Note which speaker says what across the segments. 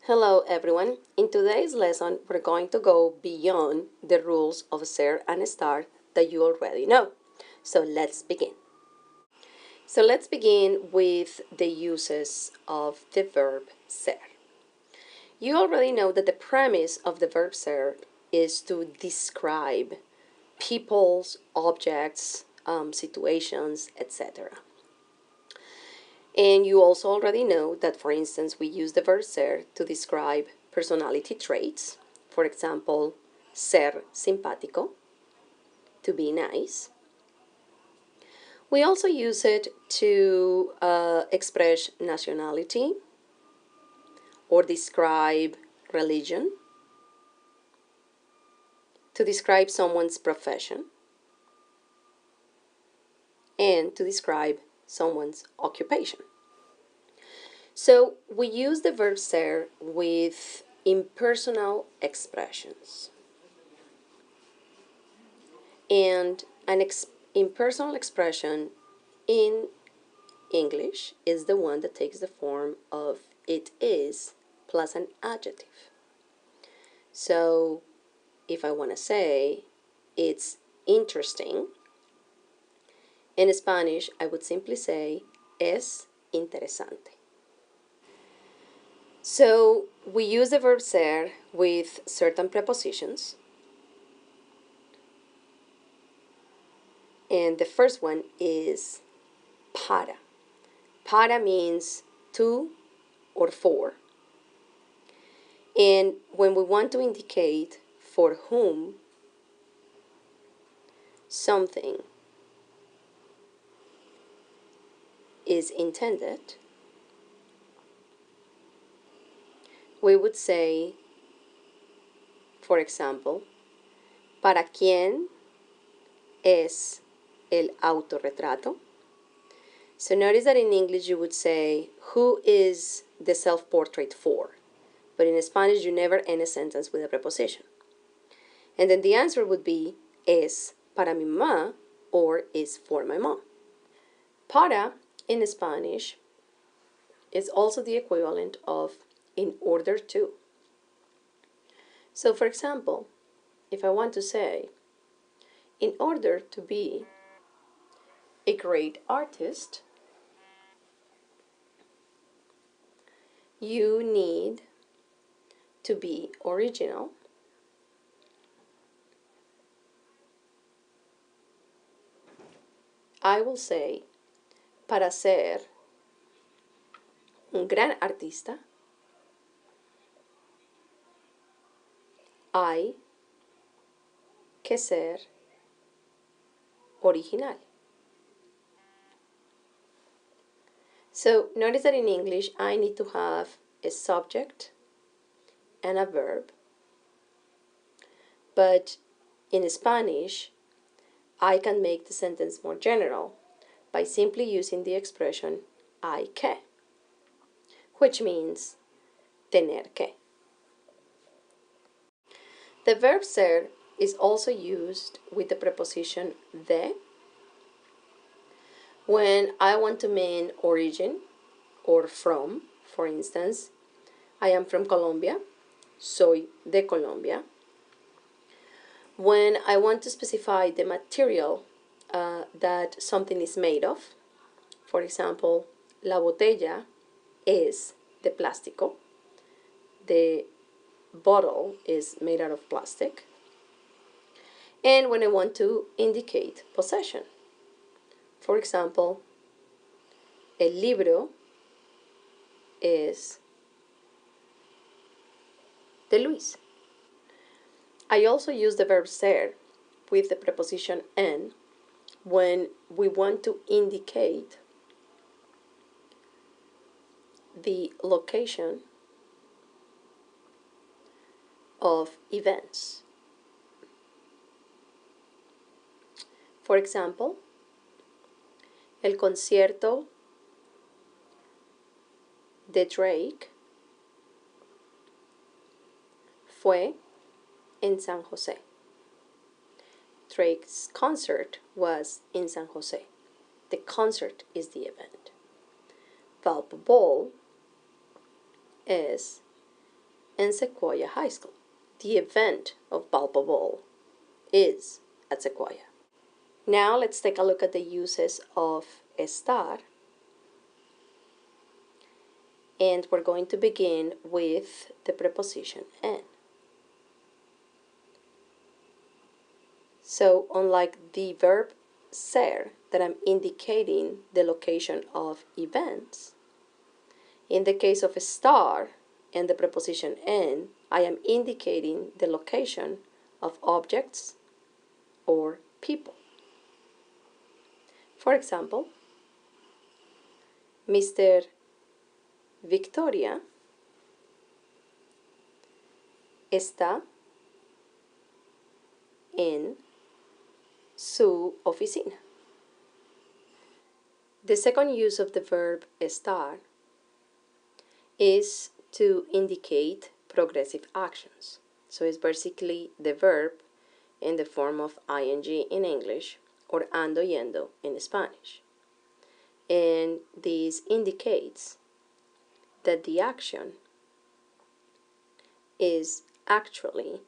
Speaker 1: Hello everyone. In today's lesson, we're going to go beyond the rules of ser and estar that you already know. So let's begin. Let's begin with the uses of the verb ser. You already know that the premise of the verb ser is to describe people's, objects, situations, etc. And you also already know that, for instance, we use the verb ser to describe personality traits. For example, ser simpático, to be nice. We also use it to express nationality or describe religion, to describe someone's profession, and to describe someone's occupation. So we use the verb ser with impersonal expressions. And an impersonal expression in English is the one that takes the form of it is plus an adjective. So if I want to say it's interesting, in Spanish I would simply say es interesante. So we use the verb ser with certain prepositions. And the first one is para. Para means to or for. And when we want to indicate for whom something is intended, we would say, for example, ¿para quién es el autorretrato? So notice that in English you would say, who is the self-portrait for? But in Spanish you never end a sentence with a preposition. And then the answer would be, es para mi mamá or is for my mom. Para in Spanish is also the equivalent of in order to. So for example, if I want to say, in order to be a great artist, you need to be original, I will say, para ser un gran artista, hay que ser original. So notice that in English I need to have a subject and a verb, but in Spanish I can make the sentence more general by simply using the expression hay que, which means tener que. The verb ser is also used with the preposition de when I want to mean origin or from. For instance, I am from Colombia, soy de Colombia. When I want to specify the material that something is made of, for example, la botella es de plástico, the bottle is made out of plastic. And when I want to indicate possession, for example, el libro es de Luis. I also use the verb ser with the preposition en when we want to indicate the location of events. For example, el concierto de Drake fue en San Jose. Drake's concert was in San Jose. The concert is the event. Valpo Ball es and Sequoia High School. The event of Palpa Bowl is at Sequoia. Now let's take a look at the uses of estar. And we're going to begin with the preposition en. So unlike the verb ser, that I'm indicating the location of events, in the case of estar and the preposition en, I am indicating the location of objects or people. For example, Mr. Victoria está en su oficina. The second use of the verb estar is to indicate progressive actions. So it's basically the verb in the form of ing in English or ando yendo in Spanish. And this indicates that the action is actually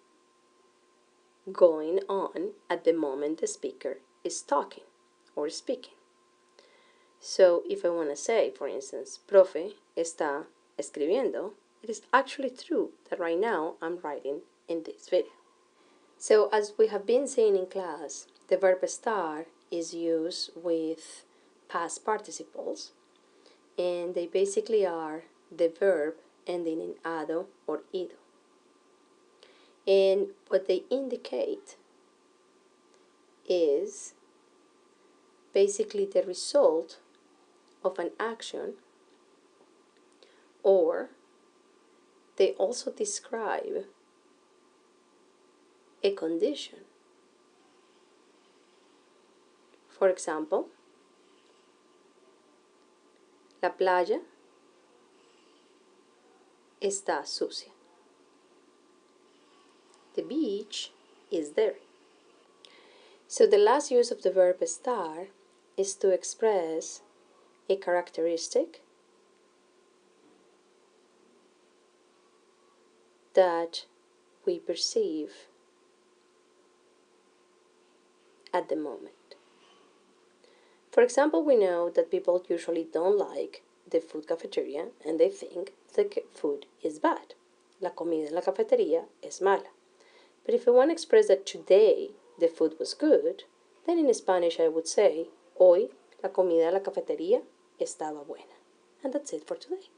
Speaker 1: going on at the moment the speaker is talking or speaking. So if I want to say, for instance, profe está escribiendo, it is actually true that right now I'm writing in this video. So as we have been seeing in class, the verb estar is used with past participles, and they basically are the verb ending in ado or ido. And what they indicate is basically the result of an action, or they also describe a condition. For example, la playa está sucia. The beach is dirty. So the last use of the verb estar is to express a characteristic that we perceive at the moment. For example, we know that people usually don't like the food cafeteria and they think the food is bad. La comida en la cafetería es mala. But if I want to express that today the food was good, then in Spanish I would say, hoy la comida de la cafetería estaba buena. And that's it for today.